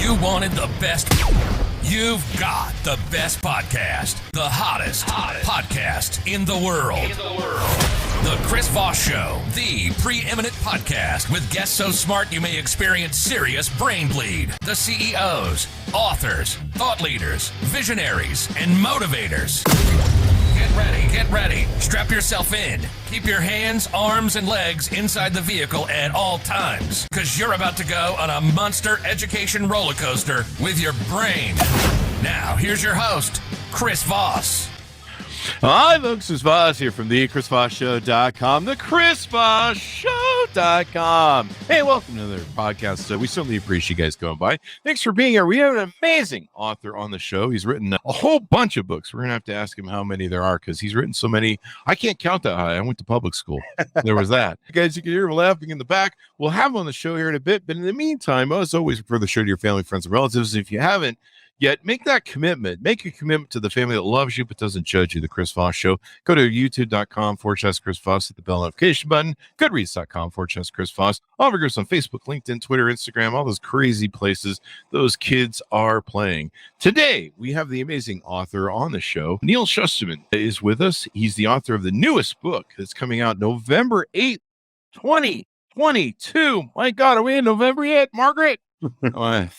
You wanted the best. You've got the best podcast. The hottest podcast in the world. The Chris Voss Show, the preeminent podcast with guests so smart you may experience serious brain bleed. The CEOs, authors, thought leaders, visionaries, and motivators. Get ready. Strap yourself in. Keep your hands, arms, and legs inside the vehicle at all times, because you're about to go on a monster education roller coaster with your brain. Now, here's your host, Chris Voss. Hi, folks. Chris Voss here from the ChrisVossShow.com, the ChrisVossShow.com. Hey, welcome to another podcast. We certainly appreciate you guys going by. Thanks for being here. We have an amazing author on the show. He's written a whole bunch of books. We're going to have to ask him how many there are because he's written so many. I can't count that high. I went to public school. There was that. You guys, you can hear him laughing in the back. We'll have him on the show here in a bit. But in the meantime, as always, refer the show to your family, friends, and relatives. If you haven't yet, make that commitment. Make a commitment to the family that loves you but doesn't judge you, the Chris Voss Show. Go to youtube.com/Chris Voss, hit the bell notification button. Goodreads.com/Chris Voss. All of our groups on Facebook, LinkedIn, Twitter, Instagram, all those crazy places those kids are playing. Today, we have the amazing author on the show. Neal Shusterman is with us. He's the author of the newest book that's coming out November 8th, 2022. My God, are we in November yet, Margaret?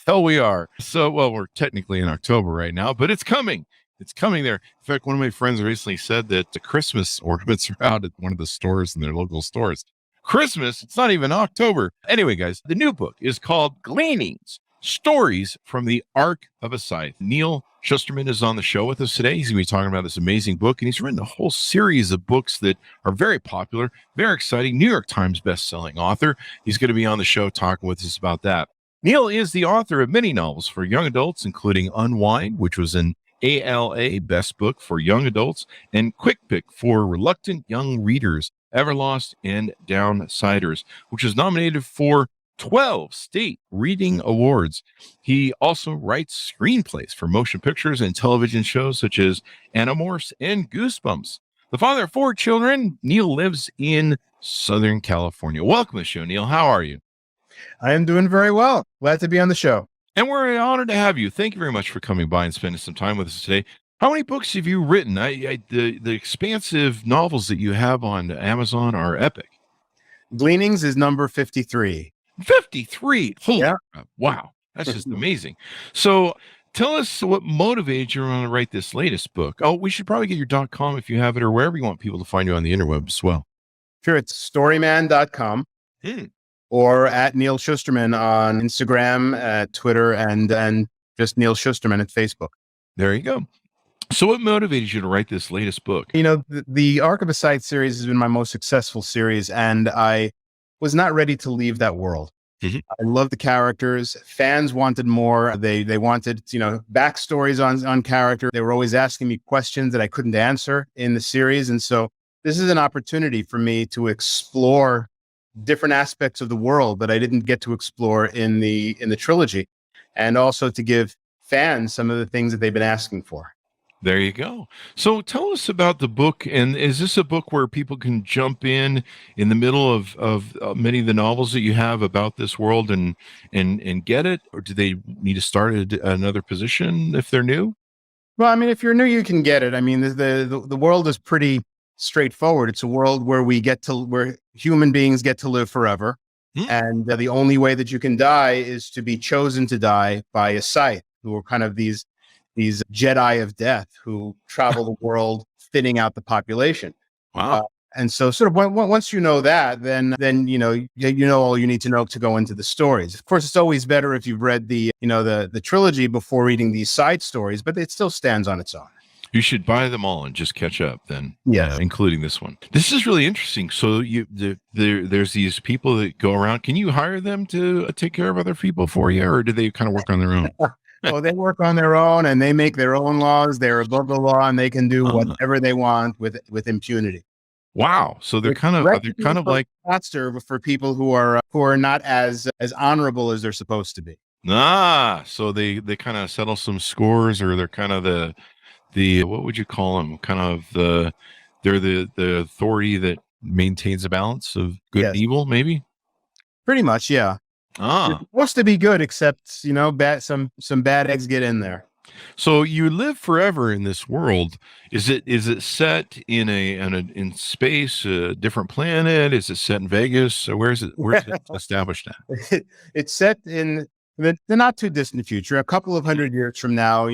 Hell we are. So, well, we're technically in October right now, but it's coming. It's coming there. In fact, one of my friends recently said that the Christmas ornaments are out at one of the stores in their local stores. Christmas, it's not even October. Anyway, guys, the new book is called Gleanings, Stories from the Arc of a Scythe. Neal Shusterman is on the show with us today. He's going to be talking about this amazing book, and he's written a whole series of books that are very popular, very exciting, New York Times best-selling author. He's going to be on the show talking with us about that. Neal is the author of many novels for young adults, including Unwind, which was an ALA Best Book for Young Adults, and Quick Pick for Reluctant Young Readers, Everlost, and Downsiders, which was nominated for 12 state reading awards. He also writes screenplays for motion pictures and television shows such as Animorphs and Goosebumps. The father of 4 children, Neal lives in Southern California. Welcome to the show, Neal. How are you? I am doing very well. Glad to be on the show. And we're honored to have you. Thank you very much for coming by and spending some time with us today. How many books have you written? The expansive novels that you have on Amazon are epic. Gleanings is number 53. 53. Holy Yeah. crap. Wow. That's just amazing. So tell us what motivated you to write this latest book. Oh, we should probably get your .com if you have it, or wherever you want people to find you on the interweb as well. Sure, it's storyman.com. Or at Neal Shusterman on Instagram, at Twitter, and just Neal Shusterman at Facebook. There you go. So what motivated you to write this latest book? You know, the Arc of a Scythe series has been my most successful series, and I was not ready to leave that world. I love the characters. Fans wanted more. They wanted, backstories on character. They were always asking me questions that I couldn't answer in the series. And so this is an opportunity for me to explore different aspects of the world that I didn't get to explore in the trilogy, and also to give fans some of the things that they've been asking for. There you go. So tell us about the book. And is this a book where people can jump in the middle of many of the novels that you have about this world and get it? Or do they need to start at another position if they're new? Well, I mean, if you're new, you can get it. I mean, the world is pretty straightforward. It's a world where where human beings get to live forever. And the only way that you can die is to be chosen to die by a Scythe, who are kind of these Jedi of death who travel the world thinning out the population. Wow. And so sort of once you know that, then you know all you need to know to go into the stories. Of course, it's always better if you've read the trilogy before reading these side stories, but it still stands on its own. You should buy them all and just catch up then, including this one. This is really interesting. So there's these people that go around. Can you hire them to take care of other people for you, or do they kind of work on their own? Well, they work on their own, and they make their own laws. They're above the law, and they can do whatever they want with impunity. Wow! So they're kind of like faster for people who are not as honorable as they're supposed to be. So they kind of settle some scores, or they're kind of the what would you call them? They're the authority that maintains a balance of good and evil, maybe. Pretty much, yeah. It's Ah, supposed to be good, except, bad, some bad eggs get in there. so you live forever in this world. Is it set in space, a different planet? Is it set in Vegas? Or where's it established at? It's set in the not too distant future, a couple of 100 years from now.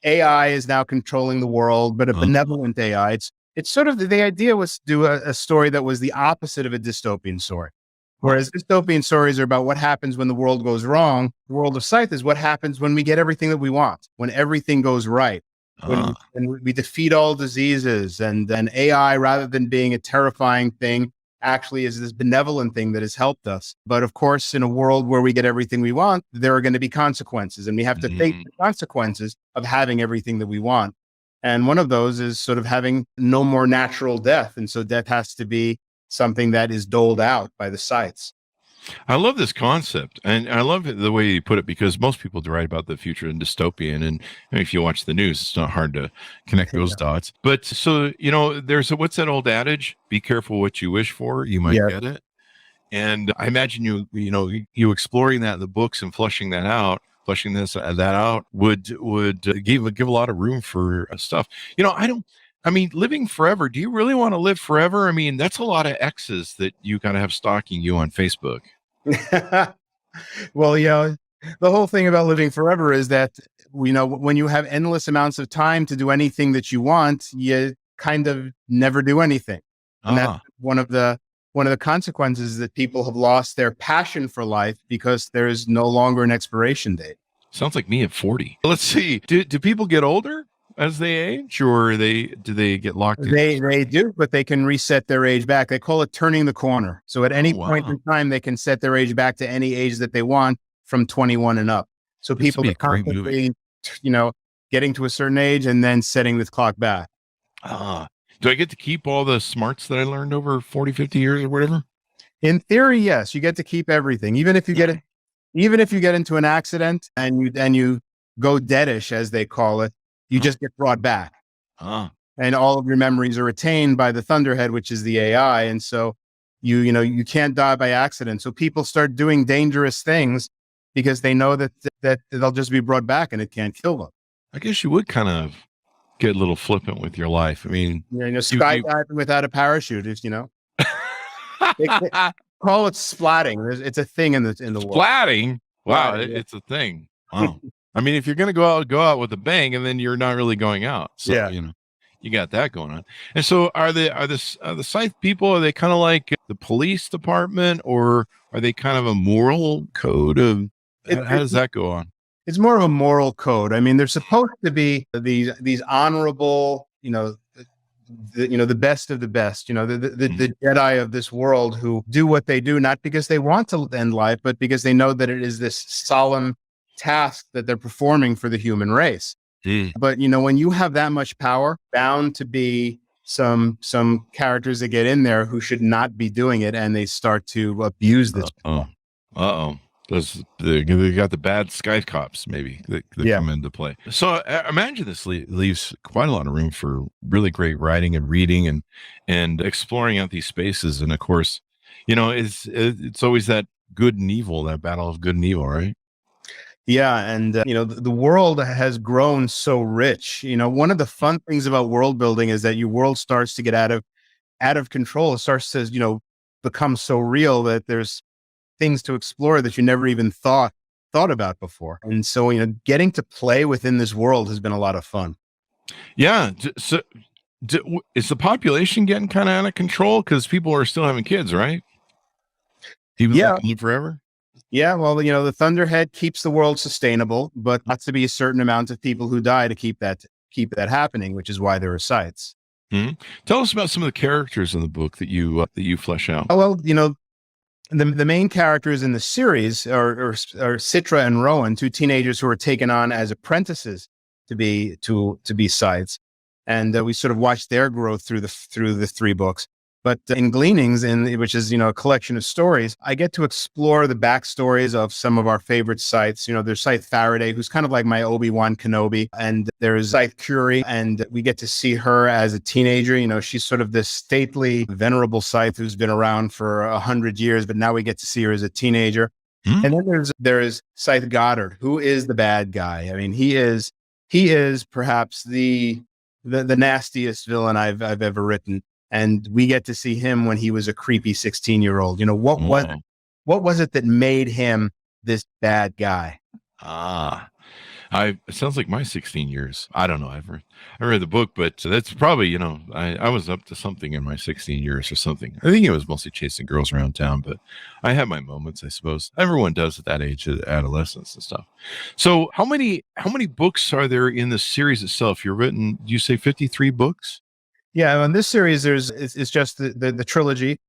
AI is now controlling the world, but a benevolent AI. It's sort of the idea was to do a story that was the opposite of a dystopian story. Whereas dystopian stories are about what happens when the world goes wrong. The world of Scythe is what happens when we get everything that we want, when everything goes right, when we defeat all diseases, and then AI, rather than being a terrifying thing, actually is this benevolent thing that has helped us. But of course, in a world where we get everything we want, there are going to be consequences, and we have to face the consequences of having everything that we want. And one of those is sort of having no more natural death. And so death has to be something that is doled out by the Scythes. I love this concept, and I love the way you put it, because most people write about the future in dystopian, and if you watch the news, it's not hard to connect those dots. But so, there's what's that old adage? Be careful what you wish for, you might get it. And I imagine you exploring that in the books and fleshing that out would give a lot of room for stuff. Living forever. Do you really want to live forever? I mean, that's a lot of X's that you gotta have stalking you on Facebook. Well, the whole thing about living forever is that, when you have endless amounts of time to do anything that you want, you kind of never do anything. And that's one of the consequences, is that people have lost their passion for life because there is no longer an expiration date. Sounds like me at 40. Let's see. Do people get older as they age, or do they get locked in? They do, but they can reset their age back. They call it turning the corner. So at any point in time, they can set their age back to any age that they want from 21 and up. So people are constantly, getting to a certain age and then setting this clock back. Do I get to keep all the smarts that I learned over 40, 50 years or whatever? In theory, yes, you get to keep everything. Even if you get into an accident and you go deadish, as they call it, you just get brought back. And all of your memories are retained by the Thunderhead, which is the AI. And so you can't die by accident. So people start doing dangerous things because they know that they'll just be brought back and it can't kill them. I guess you would kind of get a little flippant with your life. I mean, skydiving without a parachute, they call it splatting. It's a thing in the world. Splatting? Wow, it's a thing. Wow. I mean, if you're going to go out with a bang, and then you're not really going out. So, you got that going on. And so are the Scythe people, are they kind of like the police department, or are they kind of a moral code of, how does that go on? It's more of a moral code. I mean, they're supposed to be these honorable, the best of the best, the Jedi of this world, who do what they do, not because they want to end life, but because they know that it is this solemn task that they're performing for the human race. But when you have that much power, bound to be some characters that get in there who should not be doing it, and they start to abuse this. They got the bad Scythe cops, maybe, that come into play. So I imagine this leaves quite a lot of room for really great writing and reading and exploring out these spaces. And of course, it's always that good and evil, that battle of good and evil, right? Yeah. And, the world has grown so rich. One of the fun things about world building is that your world starts to get out of control. It starts to, become so real that there's things to explore that you never even thought about before. And so, getting to play within this world has been a lot of fun. Yeah. So is the population getting kind of out of control? Because people are still having kids, right? People live forever? Yeah, well, the Thunderhead keeps the world sustainable, but has to be a certain amount of people who die to keep that happening, which is why there are Scythes. Tell us about some of the characters in the book that you flesh out. Oh, well, the main characters in the series are Citra and Rowan, two teenagers who are taken on as apprentices to be Scythes, and we sort of watch their growth through the three books. But in Gleanings, which is a collection of stories, I get to explore the backstories of some of our favorite Scythes. There's Scythe Faraday, who's kind of like my Obi-Wan Kenobi, and there's Scythe Curie, and we get to see her as a teenager. She's sort of this stately, venerable Scythe who's been around for 100 years, but now we get to see her as a teenager. And then there's Scythe Goddard, who is the bad guy. I mean, he is perhaps the nastiest villain I've ever written. And we get to see him when he was a creepy 16-year-old. You know, what was it that made him this bad guy? It sounds like my 16 years. I don't know. I read the book, but that's probably, you know, I was up to something in my 16 years or something. I think it was mostly chasing girls around town, but I had my moments, I suppose. Everyone does at that age, at adolescence and stuff. So how many books are there in the series itself? You've written, you say 53 books? Yeah, in this series, it's just the trilogy,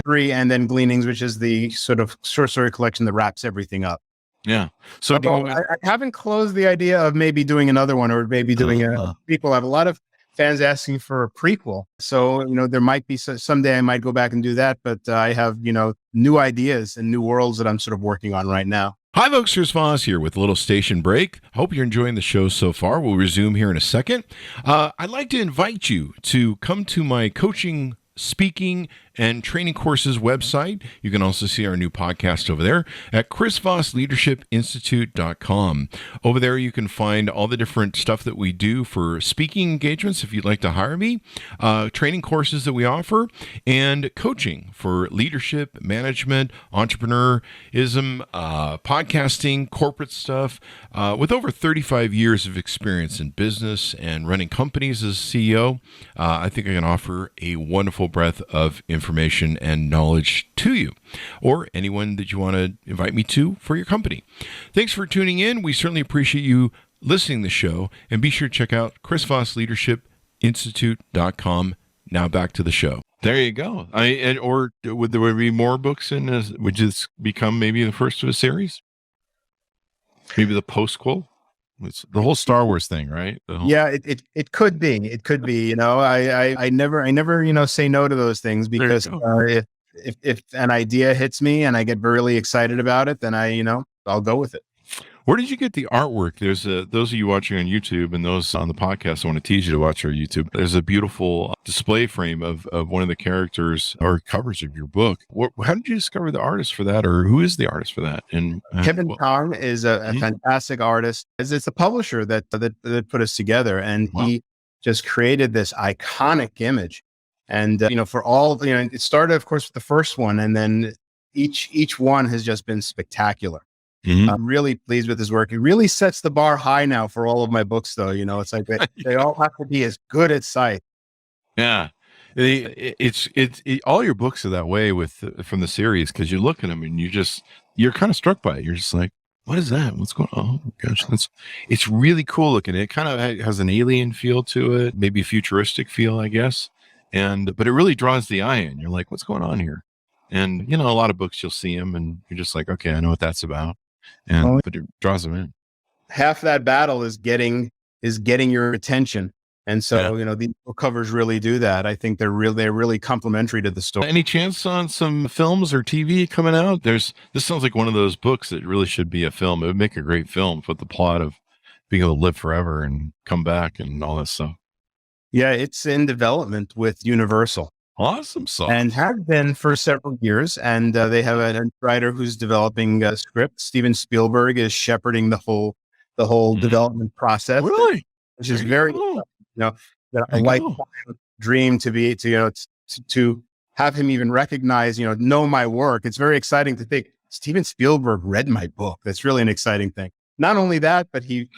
3, and then Gleanings, which is the sort of short story collection that wraps everything up. Yeah. So I haven't closed the idea of maybe doing another one or maybe doing a prequel. I have a lot of fans asking for a prequel. So, you know, there might be someday I might go back and do that. But I have, you know, new ideas and new worlds that I'm sort of working on right now. Hi, folks. Chris Voss here with a little station break. Hope you're enjoying the show so far. We'll resume here in a second. I'd like to invite you to come to my coaching, speaking, and training courses website. You can also see our new podcast over there at chrisvossleadershipinstitute.com. Over there, you can find all the different stuff that we do for speaking engagements if you'd like to hire me, training courses that we offer, and coaching for leadership, management, entrepreneurism, podcasting, corporate stuff. With over 35 years of experience in business and running companies as CEO, I think I can offer a wonderful breadth of information and knowledge to you or anyone that you want to invite me to for your company. Thanks for tuning in. We certainly appreciate you listening to the show, and be sure to check out chrisvossleadershipinstitute.com. Now back to the show. There you go. Would there be more books in this? Would this become maybe the first of a series? Maybe the postquel? It's the whole Star Wars thing, right? It could be. It could be. You know, I never you know say no to those things, because if an idea hits me and I get really excited about it, then I'll go with it. Where did you get the artwork? There's those of you watching on YouTube and those on the podcast, I want to tease you to watch our YouTube. There's a beautiful display frame of one of the characters or covers of your book. How did you discover the artist for that, or who is the artist for that? And Kevin Tong is a fantastic artist. It's the publisher that put us together, and he just created this iconic image. And for all, it started, of course, with the first one, and then each one has just been spectacular. Mm-hmm. I'm really pleased with his work. It really sets the bar high now for all of my books, though. It's like they all have to be as good as Scythe. Yeah, it's all your books are that way from the series, because you look at them and you're kind of struck by it. You're just like, what is that? What's going on? Oh gosh, it's really cool looking. It kind of has an alien feel to it, maybe a futuristic feel, I guess. But it really draws the eye in. You're like, what's going on here? And a lot of books you'll see them and you're just like, okay, I know what that's about. But it draws them in. Half that battle is getting your attention. And so, these book covers really do that. I think they're really complementary to the story. Any chance on some films or TV coming out? This sounds like one of those books that really should be a film. It would make a great film with the plot of being able to live forever and come back and all that stuff. Yeah, it's in development with Universal. Awesome sauce. And have been for several years. And they have a writer who's developing a script. Steven Spielberg is shepherding the whole development process. Really? Which is very cool. A lifetime dream to have him even recognize, know my work. It's very exciting to think Steven Spielberg read my book. That's really an exciting thing. Not only that, but he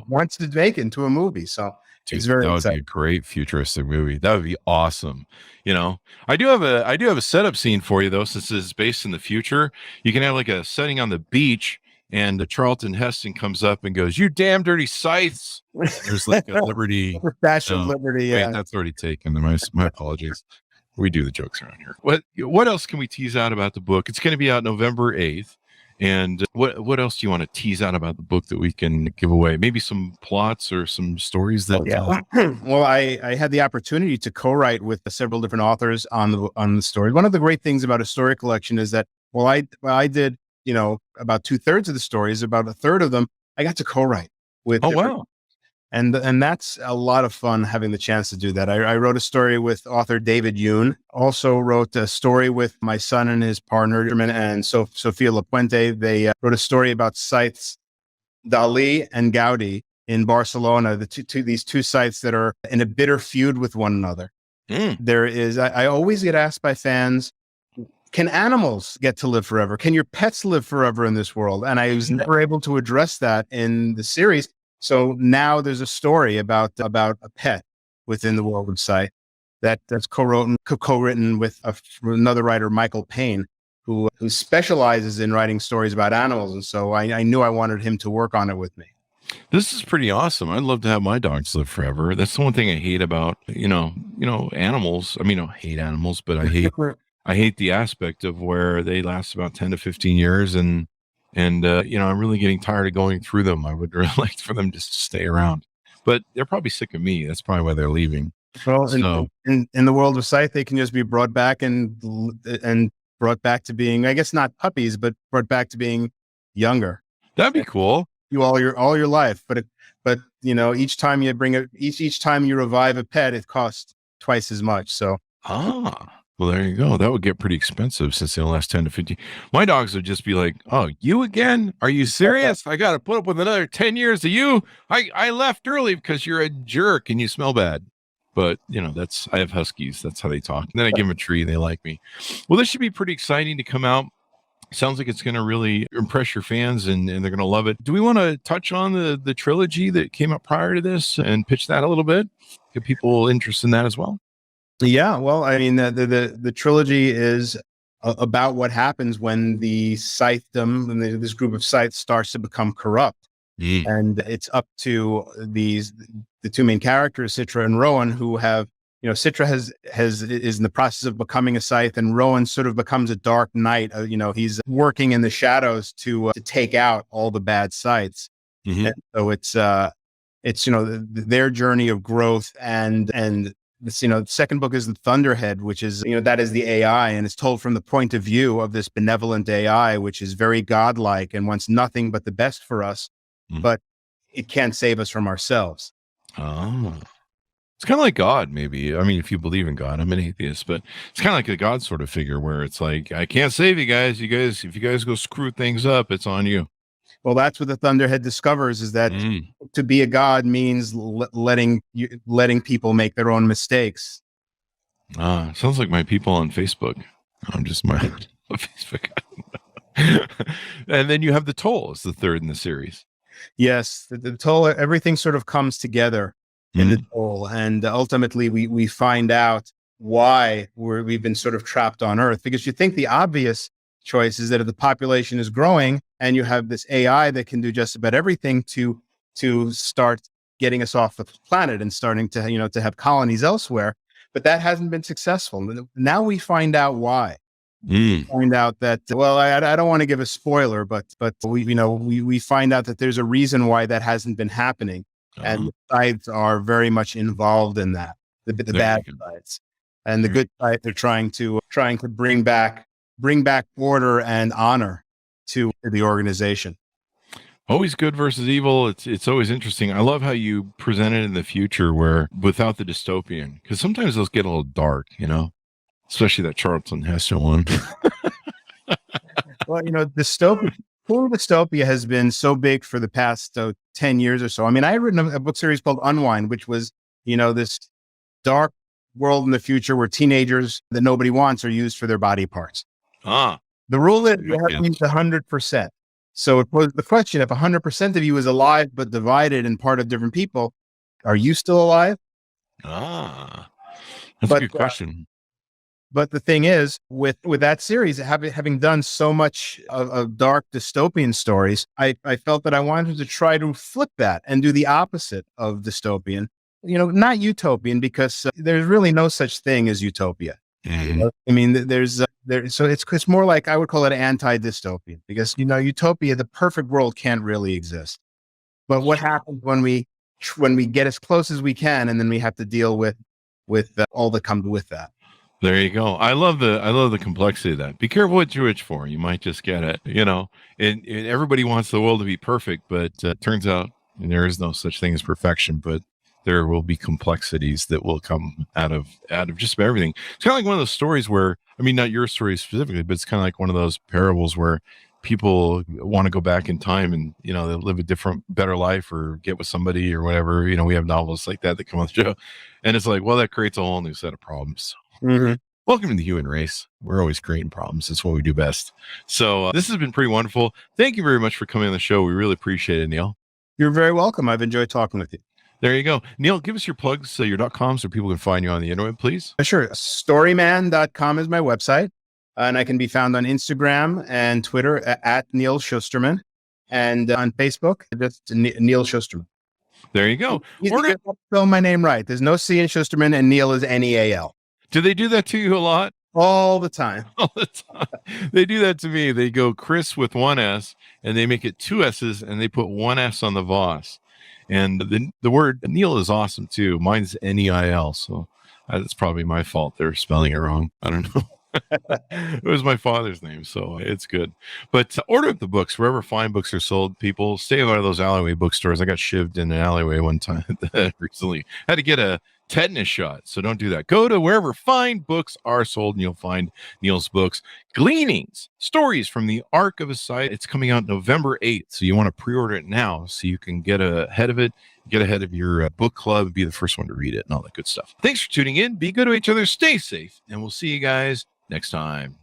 wants to make it into a movie. So dude, that would be a great futuristic movie. That would be awesome. I do have a setup scene for you though, since this is based in the future. You can have like a setting on the beach, and Charlton Heston comes up and goes, "You damn dirty scythes." There's like a Liberty, fashion Liberty. Yeah, wait, that's already taken. My apologies. We do the jokes around here. What else can we tease out about the book? It's going to be out November 8th. And what else do you want to tease out about the book that we can give away? Maybe some plots or some stories that. Well, I had the opportunity to co-write with several different authors on the story. One of the great things about a story collection is that I did about 2/3 of the stories, about a third of them I got to co-write with. Oh wow! And that's a lot of fun having the chance to do that. I wrote a story with author David Yoon. Also wrote a story with my son and his partner, and Sophia Lapuente. They wrote a story about Scythe's Dali and Gaudi in Barcelona, these two sites that are in a bitter feud with one another. There is, I always get asked by fans, can animals get to live forever? Can your pets live forever in this world? And I was never able to address that in the series. So now there's a story about a pet within the world of Scythe that's co-written with another writer, Michael Payne, who specializes in writing stories about animals. And so I knew I wanted him to work on it with me. This is pretty awesome. I'd love to have my dogs live forever. That's the one thing I hate about, animals. I mean, I don't hate animals, but I hate the aspect of where they last about 10 to 15 years. And I'm really getting tired of going through them. I would really like for them just to stay around, but they're probably sick of me. That's probably why they're leaving. Well, so, in the world of Scythe, they can just be brought back and brought back to being, I guess, not puppies, but brought back to being younger. That'd be cool. All your life, but each time you each time you revive a pet, it costs twice as much. So well, there you go. That would get pretty expensive since they'll last 10 to 15. My dogs would just be like, "Oh, you again? Are you serious? I got to put up with another 10 years of you. I left early because you're a jerk and you smell bad." But I have huskies. That's how they talk. And then I give them a tree. They like me. Well, this should be pretty exciting to come out. Sounds like it's going to really impress your fans and they're going to love it. Do we want to touch on the trilogy that came out prior to this and pitch that a little bit? Get people interested in that as well? Yeah, well, I mean, the trilogy is about what happens when the Scythedom and this group of Scythes starts to become corrupt. And it's up to the two main characters, Citra and Rowan, who have, Citra is in the process of becoming a Scythe, and Rowan sort of becomes a dark knight. He's working in the shadows to take out all the bad Scythes. And so it's their journey of growth, and this, the second book is the Thunderhead, which is that is the AI, and it's told from the point of view of this benevolent AI, which is very godlike and wants nothing but the best for us, but it can't save us from ourselves. Oh. It's kind of like God, maybe. I mean, if you believe in God, I'm an atheist, but it's kind of like a God sort of figure where it's like, I can't save you guys. If you guys go screw things up, it's on you. Well, that's what the Thunderhead discovers, is that to be a god means letting people make their own mistakes. Sounds like my people on Facebook. I'm just my Facebook. And then you have the Toll as the third in the series. Yes, the Toll, everything sort of comes together in the Toll, and ultimately we find out why we've been sort of trapped on Earth. Because you think the obvious choice is that if the population is growing and you have this AI that can do just about everything to start getting us off the planet and starting to to have colonies elsewhere, but that hasn't been successful. Now we find out why. Find out that, well, I don't want to give a spoiler, but we find out that there's a reason why that hasn't been happening. And the Scythes are very much involved in that. The bad Scythes, and the good Scythes are trying to bring back order and honor to the organization. Always good versus evil. It's always interesting. I love how you present it in the future, where without the dystopian, because sometimes those get a little dark, especially that Charlton Heston one. Well, dystopia has been so big for the past 10 years or so. I mean, I had written a book series called Unwind, which was, this dark world in the future where teenagers that nobody wants are used for their body parts. The rule is you have to use 100%. So it was the question, if 100% of you is alive but divided and part of different people, are you still alive? That's a good question. But the thing is, with that series, having done so much of dark dystopian stories, I felt that I wanted to try to flip that and do the opposite of dystopian. Not utopian, because there's really no such thing as utopia. I mean, so it's more like, I would call it anti-dystopian, because utopia, the perfect world, can't really exist. But what happens when we get as close as we can, and then we have to deal with all that comes with that. There you go. I love the complexity of that. Be careful what you wish for. You might just get it. And everybody wants the world to be perfect, but turns out And there is no such thing as perfection, but there will be complexities that will come out of just about everything. It's kind of like one of those stories where, I mean, not your story specifically, but it's kind of like one of those parables where people want to go back in time and, you know, they live a different, better life or get with somebody or whatever. You know, we have novels like that come on the show. And it's like, well, that creates a whole new set of problems. Mm-hmm. Welcome to the human race. We're always creating problems. It's what we do best. So this has been pretty wonderful. Thank you very much for coming on the show. We really appreciate it, Neal. You're very welcome. I've enjoyed talking with you. There you go. Neal, give us your plugs, your .com, so people can find you on the internet, please. Sure. Storyman.com is my website. And I can be found on Instagram and Twitter at Neal Shusterman. And on Facebook, just Neal Shusterman. There you go. Spell my name right. There's no C in Shusterman, and Neal is Neal. Do they do that to you a lot? All the time. All the time. They do that to me. They go Chris with one S, and they make it two S's, and they put one S on the Voss. And the word Neal is awesome, too. Mine's Neil, so that's probably my fault. They're spelling it wrong. I don't know. It was my father's name, so it's good. But order up the books wherever fine books are sold. People, stay out of those alleyway bookstores. I got shivved in an alleyway one time recently. Had to get a tetanus shot, so don't do that. Go to wherever fine books are sold, and you'll find Neal's books. Gleanings, stories from the Ark of a Scythe. It's coming out November 8th, so you want to pre-order it now so you can get ahead of it, get ahead of your book club, be the first one to read it, and all that good stuff. Thanks for tuning in. Be good to each other. Stay safe, and we'll see you guys next time.